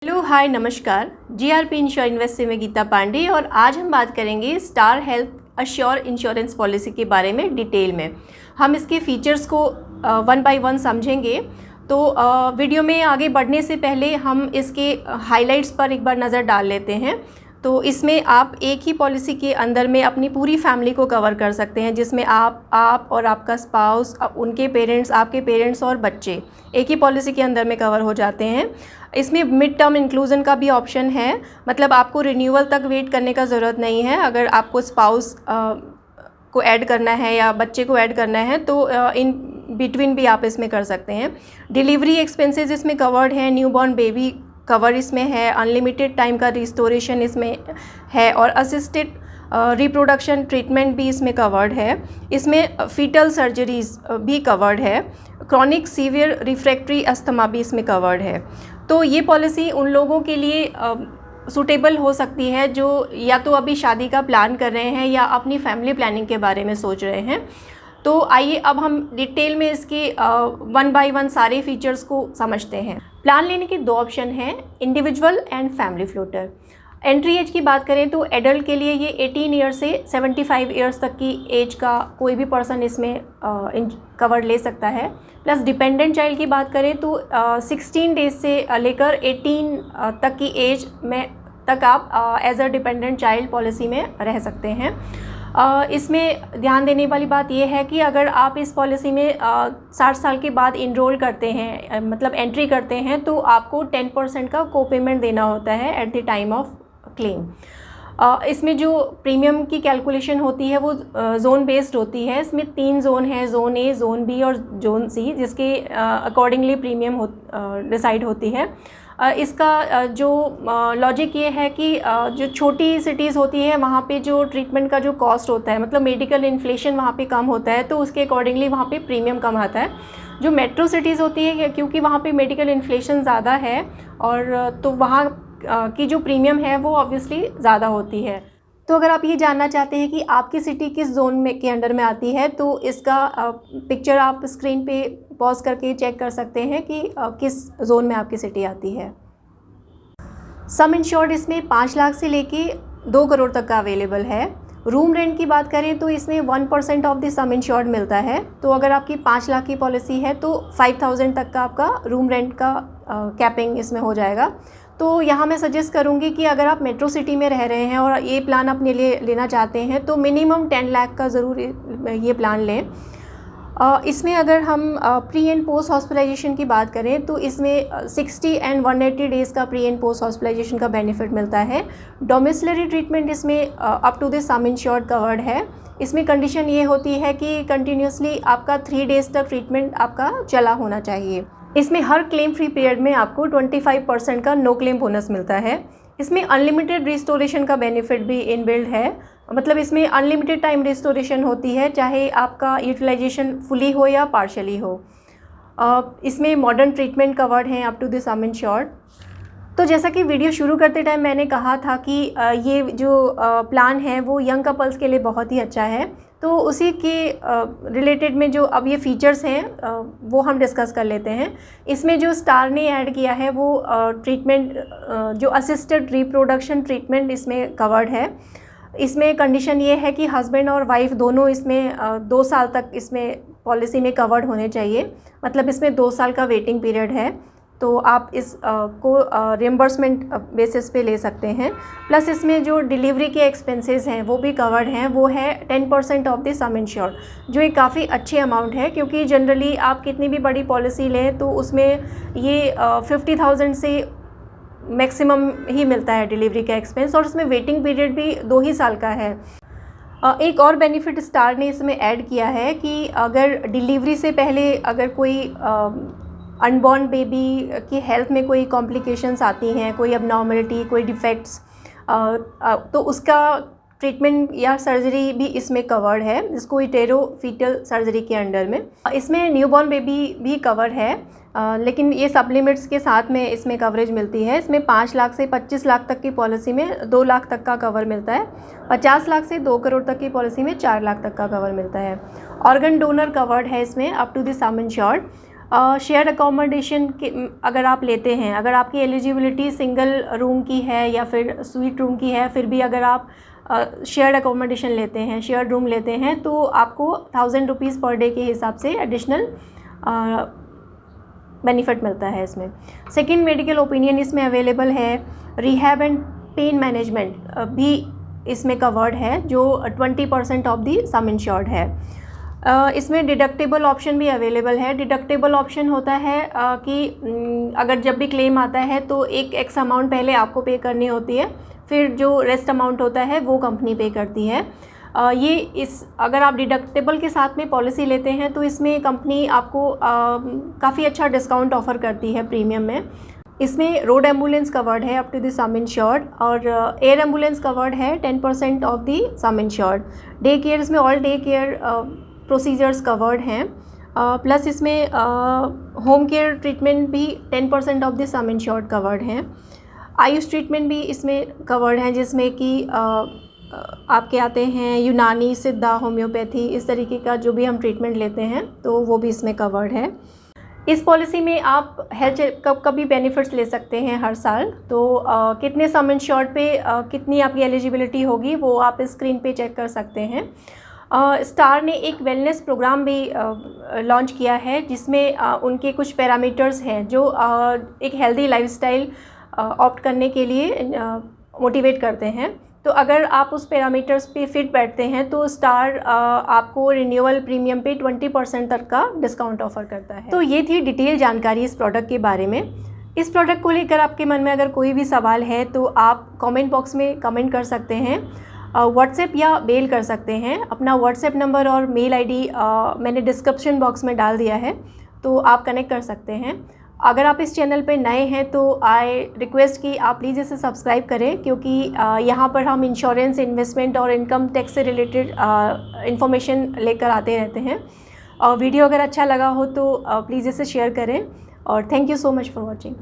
Hello hi नमस्कार। GRP ensure invest से मैं गीता पांडे और आज हम बात करेंगे star health assure insurance policy के बारे में डिटेल में। हम इसके फीचर्स को वन बाय वन समझेंगे। तो वीडियो में आगे बढ़ने से पहले हम इसके हाइलाइट्स पर एक बार नज़र डाल लेते हैं। तो इसमें आप एक ही पॉलिसी के अंदर में अपनी पूरी फैमिली को कवर कर सकते हैं, जिसमें आप और आपका स्पाउस, उनके पेरेंट्स, आपके पेरेंट्स और बच्चे एक ही पॉलिसी के अंदर में कवर हो जाते हैं। इसमें मिड टर्म इंक्लूजन का भी ऑप्शन है, मतलब आपको रिन्यूअल तक वेट करने का ज़रूरत नहीं है। अगर आपको स्पाउस को ऐड करना है या बच्चे को ऐड करना है तो इन बिटवीन भी आप इसमें कर सकते हैं। डिलीवरी एक्सपेंसेस इसमें कवर्ड हैं, न्यूबॉर्न बेबी कवर इसमें है, अनलिमिटेड टाइम का रिस्टोरेशन इसमें है और असिस्टेड रिप्रोडक्शन ट्रीटमेंट भी इसमें कवर्ड है। इसमें फीटल सर्जरीज भी कवर्ड है, क्रॉनिक सीवियर रिफ्रैक्टरी अस्थमा भी इसमें कवर्ड है। तो ये पॉलिसी उन लोगों के लिए सूटेबल हो सकती है जो या तो अभी शादी का प्लान कर रहे हैं या अपनी फैमिली प्लानिंग के बारे में सोच रहे हैं। तो आइए अब हम डिटेल में इसके वन बाय वन सारे फीचर्स को समझते हैं। प्लान लेने के दो ऑप्शन हैं, individual and family floater. Entry age की बात करें तो एडल्ट के लिए ये 18 ईयर्स से 75 ईयर्स तक की एज का कोई भी पर्सन इसमें कवर ले सकता है। प्लस डिपेंडेंट चाइल्ड की बात करें तो 16 डेज से लेकर 18 तक की एज में तक आप as a dependent child policy में रह सकते हैं। इसमें ध्यान देने वाली बात यह है कि अगर आप इस पॉलिसी में 60 साल के बाद इनरोल करते हैं, मतलब एंट्री करते हैं, तो आपको 10% का को पेमेंट देना होता है at the time of claim. इसमें जो प्रीमियम की कैलकुलेशन होती है वो जोन बेस्ड होती है। इसमें 3 जोन है, जोन ए, जोन बी और जोन सी, जिसके अकॉर्डिंगली प्रीमियम डिसाइड होती है। इसका जो लॉजिक ये है कि जो छोटी सिटीज़ होती है वहाँ पे जो ट्रीटमेंट का जो कॉस्ट होता है, मतलब मेडिकल इन्फ्लेशन वहाँ पे कम होता है, तो उसके अकॉर्डिंगली वहाँ पे प्रीमियम कम आता है। जो मेट्रो सिटीज़ होती है, क्योंकि वहाँ पे मेडिकल इन्फ्लेशन ज़्यादा है और तो वहाँ की जो प्रीमियम है वो ऑब्वियसली ज़्यादा होती है। तो अगर आप ये जानना चाहते हैं कि आपकी सिटी किस जोन में के अंडर में आती है, तो इसका पिक्चर आप स्क्रीन पे पॉज करके चेक कर सकते हैं कि किस जोन में आपकी सिटी आती है। सम इंश्योर्ड इसमें 5 लाख से लेके 2 करोड़ तक का अवेलेबल है। रूम रेंट की बात करें तो इसमें 1% ऑफ द सम इंश्योर्ड मिलता है। तो अगर आपकी 5 लाख की पॉलिसी है तो 5000 तक का आपका रूम रेंट का कैपिंग इसमें हो जाएगा। तो यहाँ मैं सजेस्ट करूँगी कि अगर आप मेट्रो सिटी में रह रहे हैं और ये प्लान अपने लिए लेना चाहते हैं तो मिनिमम 10 लाख का ज़रूर ये प्लान लें। इसमें अगर हम प्री एंड पोस्ट हॉस्पिटलाइजेशन की बात करें तो इसमें 60 एंड 180 डेज़ का प्री एंड पोस्ट हॉस्पिटलाइजेशन का बेनिफिट मिलता है। डोमिसिलरी ट्रीटमेंट इसमें up to the sum insured covered है। इसमें कंडीशन ये होती है कि कंटिन्यूसली आपका 3 डेज़ तक ट्रीटमेंट आपका चला होना चाहिए। इसमें हर क्लेम फ्री पीरियड में आपको 25% का नो क्लेम बोनस मिलता है। इसमें अनलिमिटेड रिस्टोरेशन का बेनिफिट भी इनबिल्ड है, मतलब इसमें अनलिमिटेड टाइम रिस्टोरेशन होती है, चाहे आपका यूटिलाइजेशन फुली हो या पार्शली हो। इसमें मॉडर्न ट्रीटमेंट कवर्ड हैं up to the sum insured. तो जैसा कि वीडियो शुरू करते टाइम मैंने कहा था कि ये जो प्लान है वो यंग कपल्स के लिए बहुत ही अच्छा है। तो उसी के रिलेटेड में जो अब ये फीचर्स हैं वो हम डिस्कस कर लेते हैं। इसमें जो स्टार ने ऐड किया है वो ट्रीटमेंट जो असिस्टेड रिप्रोडक्शन ट्रीटमेंट इसमें कवर्ड है। इसमें कंडीशन ये है कि हस्बैंड और वाइफ दोनों इसमें 2 साल तक इसमें पॉलिसी में कवर्ड होने चाहिए, मतलब इसमें 2 साल का वेटिंग पीरियड है। तो आप इस को रिम्बर्समेंट बेसिस पे ले सकते हैं। प्लस इसमें जो डिलीवरी के एक्सपेंसेस हैं वो भी कवर्ड हैं, वो है 10% ऑफ द सम इंश्योर्ड, जो एक काफ़ी अच्छी अमाउंट है, क्योंकि जनरली आप कितनी भी बड़ी पॉलिसी लें तो उसमें ये 50,000 से मैक्सिमम ही मिलता है डिलीवरी का एक्सपेंस, और उसमें वेटिंग पीरियड भी 2 ही साल का है। एक और बेनिफिट स्टार ने इसमें ऐड किया है कि अगर डिलीवरी से पहले अगर कोई अनबॉर्न बेबी की हेल्थ में कोई कॉम्प्लिकेशंस आती हैं, कोई अबनॉर्मलिटी, कोई डिफेक्ट्स, तो उसका ट्रीटमेंट या सर्जरी भी इसमें कवर्ड है, जिसको इटेरो फीटल सर्जरी के अंडर में। इसमें न्यूबॉर्न बेबी भी कवर है, लेकिन ये सब लिमिट्स के साथ में इसमें कवरेज मिलती है। इसमें 5 लाख से 25 लाख तक की पॉलिसी में 2 लाख तक का कवर मिलता है। 50 लाख से 2 करोड़ तक की पॉलिसी में 4 लाख तक का कवर मिलता है। ऑर्गन डोनर कवर्ड है इसमें up to the sum insured. Share accommodation के अगर आप लेते हैं, अगर आपकी एलिजिबिलिटी सिंगल रूम की है या फिर स्वीट रूम की है, फिर भी अगर आप शेयर्ड अकोमोडेशन लेते हैं, शेयर्ड रूम लेते हैं, तो आपको 1000 रुपीज़ पर डे के हिसाब से एडिशनल बेनिफिट मिलता है इसमें। सेकंड, मेडिकल ओपिनियन इसमें अवेलेबल है। रिहैब एंड पेन मैनेजमेंट भी इसमें कवर्ड है, जो 20% ऑफ दी सम इंश्योर्ड है। इसमें डिडक्टेबल ऑप्शन भी अवेलेबल है। डिडक्टेबल ऑप्शन होता है कि अगर जब भी क्लेम आता है तो एक एक्स अमाउंट पहले आपको पे करनी होती है, फिर जो रेस्ट अमाउंट होता है वो कंपनी पे करती है। ये इस अगर आप डिडक्टेबल के साथ में पॉलिसी लेते हैं तो इसमें कंपनी आपको काफ़ी अच्छा डिस्काउंट ऑफ़र करती है प्रीमियम में। इसमें रोड एम्बुलेंस कवर्ड है up to the sum insured, और एयर एम्बुलेंस कवर्ड है 10% of the sum insured. Day care, इसमें all day care procedures covered हैं। प्लस इसमें होम केयर ट्रीटमेंट भी 10% of the sum insured covered हैं। AYUSH treatment भी इसमें कवर्ड हैं, जिसमें कि आपके आते हैं यूनानी, सिद्धा, होम्योपैथी, इस तरीके का जो भी हम ट्रीटमेंट लेते हैं तो वो भी इसमें कवर्ड है। इस पॉलिसी में आप हेल्थ चेकअप का भी बेनिफिट्स ले सकते हैं हर साल। तो कितने सम इंश्योर्ड पे कितनी आपकी एलिजिबिलिटी होगी वो आप स्क्रीन पे चेक कर सकते हैं। स्टार ने एक वेलनेस प्रोग्राम भी लॉन्च किया है, जिसमें उनके कुछ पैरामीटर्स हैं जो एक हेल्दी लाइफस्टाइल ऑप्ट करने के लिए मोटिवेट करते हैं। तो अगर आप उस पैरामीटर्स पे फिट बैठते हैं तो स्टार आपको रिन्यूअल प्रीमियम पे 20% तक का डिस्काउंट ऑफ़र करता है। तो ये थी डिटेल जानकारी इस प्रोडक्ट के बारे में। इस प्रोडक्ट को लेकर आपके मन में अगर कोई भी सवाल है तो आप कमेंट बॉक्स में कमेंट कर सकते हैं, व्हाट्सएप या मेल कर सकते हैं। अपना व्हाट्सएप नंबर और मेल आईडी मैंने डिस्क्रिप्शन बॉक्स में डाल दिया है, तो आप कनेक्ट कर सकते हैं। अगर आप इस चैनल पे नए हैं तो आई रिक्वेस्ट कि आप प्लीज़ इसे सब्सक्राइब करें, क्योंकि यहाँ पर हम इंश्योरेंस, इन्वेस्टमेंट और इनकम टैक्स से रिलेटेड इन्फॉर्मेशन लेकर आते रहते हैं। और वीडियो अगर अच्छा लगा हो तो प्लीज़ इसे शेयर करें, और thank you so much for watching.